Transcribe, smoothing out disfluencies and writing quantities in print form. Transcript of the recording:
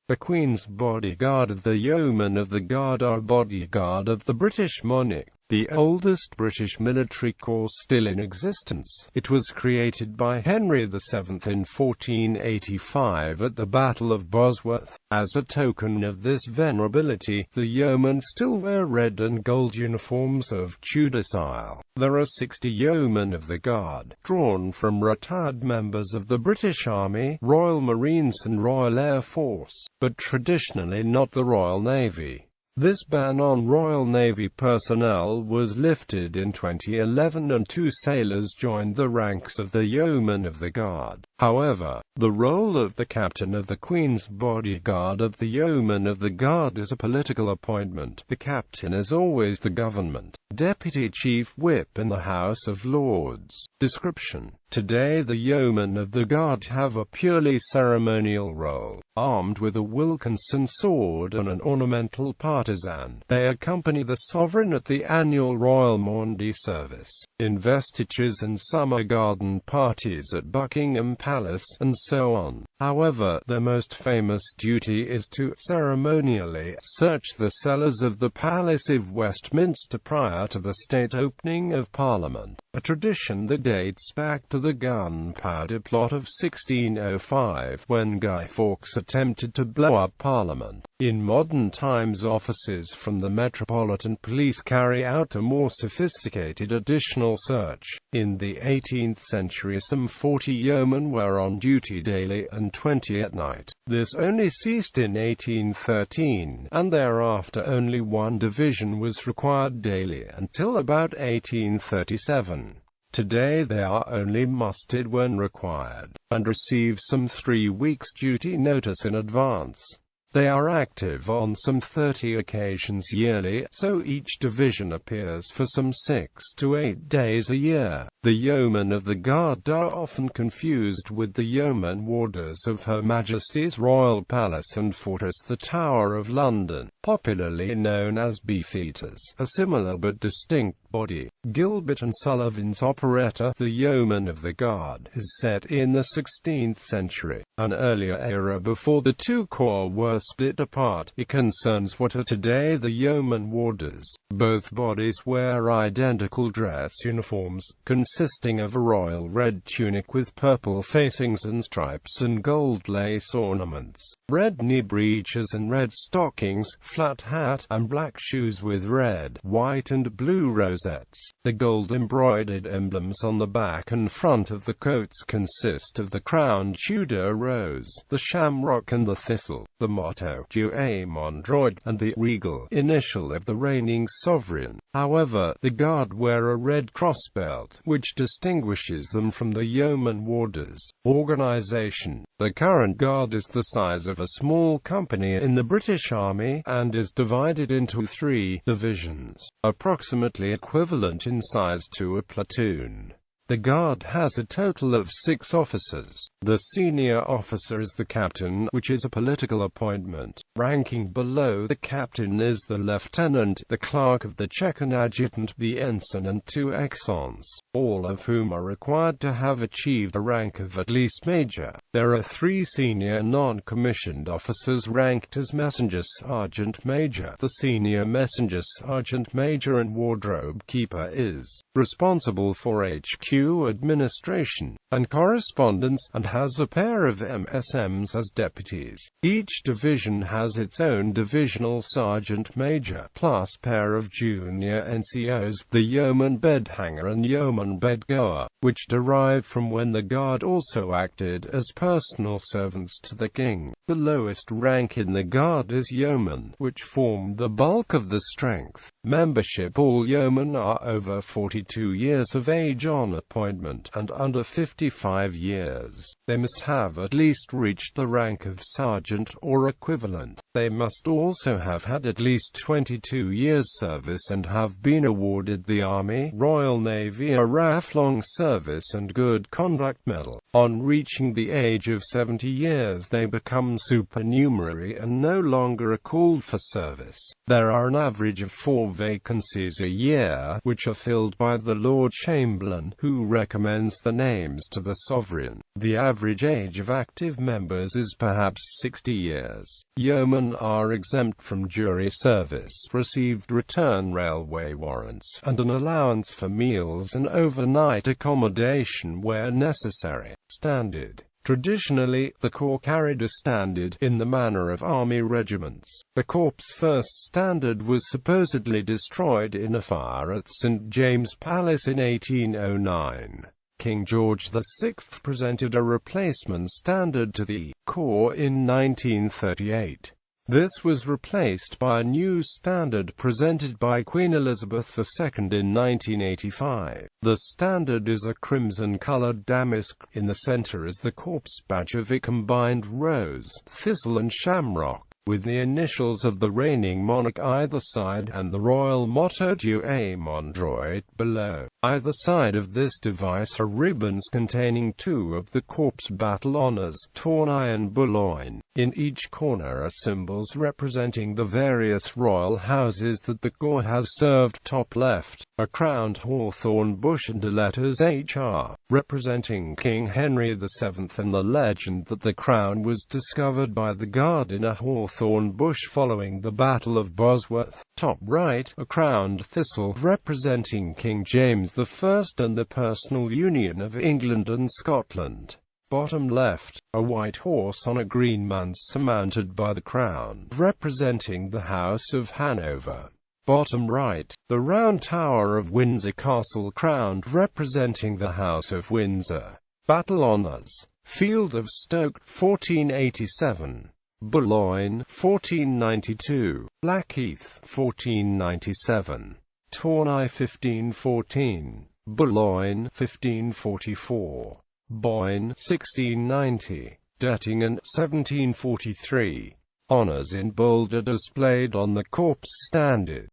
The Queen's bodyguard. The Yeomen of the Guard are bodyguard of the British monarch, the oldest British military corps still in existence. It was created by Henry VII in 1485 at the Battle of Bosworth. As a token of this venerability, the yeomen still wear red and gold uniforms of Tudor style. There are 60 yeomen of the Guard, drawn from retired members of the British Army, Royal Marines and Royal Air Force, but traditionally not the Royal Navy. This ban on Royal Navy personnel was lifted in 2011 and 2 sailors joined the ranks of the Yeomen of the Guard. However, the role of the captain of the Queen's bodyguard of the Yeomen of the Guard is a political appointment. The captain is always the government deputy chief whip in the House of Lords. Description: today the Yeomen of the Guard have a purely ceremonial role. Armed with a Wilkinson sword and an ornamental partisan, they accompany the sovereign at the annual Royal Maundy service, investitures and summer garden parties at Buckingham Palace, and so on. However, their most famous duty is to ceremonially search the cellars of the Palace of Westminster prior to the state opening of Parliament, a tradition that dates back to the Gunpowder Plot of 1605, when Guy Fawkes attempted to blow up Parliament. In modern times, officers from the Metropolitan Police carry out a more sophisticated additional search. In the 18th century, some 40 yeomen were on duty daily and 20 at night. This only ceased in 1813, and thereafter only one division was required daily until about 1837. Today they are only mustered when required, and receive some 3 weeks' duty notice in advance. They are active on some 30 occasions yearly, so each division appears for some 6 to 8 days a year. The Yeomen of the Guard are often confused with the Yeomen Warders of Her Majesty's Royal Palace and Fortress, the Tower of London, popularly known as Beefeaters, a similar but distinct body. Gilbert and Sullivan's operetta, The Yeomen of the Guard, is set in the 16th century, an earlier era before the two corps were split apart. It concerns what are today the Yeomen Warders. Both bodies wear identical dress uniforms, consisting of a royal red tunic with purple facings and stripes and gold lace ornaments, red knee breeches and red stockings, flat hat, and black shoes with red, white and blue rosettes. The gold-embroidered emblems on the back and front of the coats consist of the crowned Tudor rose, the shamrock and the thistle, the motto, Yeomen, and the regal initial of the reigning sovereign. However, the Guard wear a red crossbelt, which distinguishes them from the Yeomen Warders. Organization: the current Guard is the size of a small company in the British Army, and is divided into 3 divisions, approximately equivalent in size to a platoon. The Guard has a total of 6 officers. The senior officer is the captain, which is a political appointment. Ranking below the captain is the lieutenant, the clerk of the check and adjutant, the ensign and 2 exons, all of whom are required to have achieved a rank of at least major. There are 3 senior non-commissioned officers ranked as messenger sergeant major. The senior messenger sergeant major and wardrobe keeper is responsible for HQ administration and correspondence, and has a pair of MSMs as deputies. Each division has its own divisional sergeant major, plus pair of junior NCOs, the yeoman bedhanger and yeoman bedgoer, which derive from when the Guard also acted as personal servants to the king. The lowest rank in the Guard is yeoman, which formed the bulk of the strength. Membership: all yeomen are over 42 years of age on appointment, and under 55 years. They must have at least reached the rank of sergeant or equivalent. They must also have had at least 22 years service and have been awarded the Army, Royal Navy, a RAF-long service and good conduct medal. On reaching the age of 70 years they become supernumerary and no longer are called for service. There are an average of 4 vacancies a year, which are filled by the Lord Chamberlain, who recommends the names to the sovereign. The average age of active members is perhaps 60 years. Yeomen are exempt from jury service, received return railway warrants, and an allowance for meals and overnight accommodation where necessary. Standard. Traditionally, the corps carried a standard, in the manner of army regiments. The corps' first standard was supposedly destroyed in a fire at St. James's Palace in 1809. King George VI presented a replacement standard to the corps in 1938. This was replaced by a new standard presented by Queen Elizabeth II in 1985. The standard is a crimson-colored damask. In the center is the corps badge of a combined rose, thistle and shamrock, with the initials of the reigning monarch either side, and the royal motto Yeomen below. Either side of this device are ribbons containing two of the corps' battle honours, Tournai and Boulogne. In each corner are symbols representing the various royal houses that the corps has served. Top left, a crowned hawthorn bush and the letters HR, representing King Henry VII and the legend that the crown was discovered by the guard in a hawthorn bush following the Battle of Bosworth. Top right, a crowned thistle, representing King James I and the personal union of England and Scotland. Bottom left, a white horse on a green mantle surmounted by the crown, representing the House of Hanover. Bottom right, the round tower of Windsor Castle crowned, representing the House of Windsor. Battle honours: Field of Stoke, 1487. Boulogne, 1492. Blackheath, 1497. Tournai, 1514. Boulogne, 1544. Boyne, 1690. Dettingen, 1743. Honours in bold are displayed on the corps standard.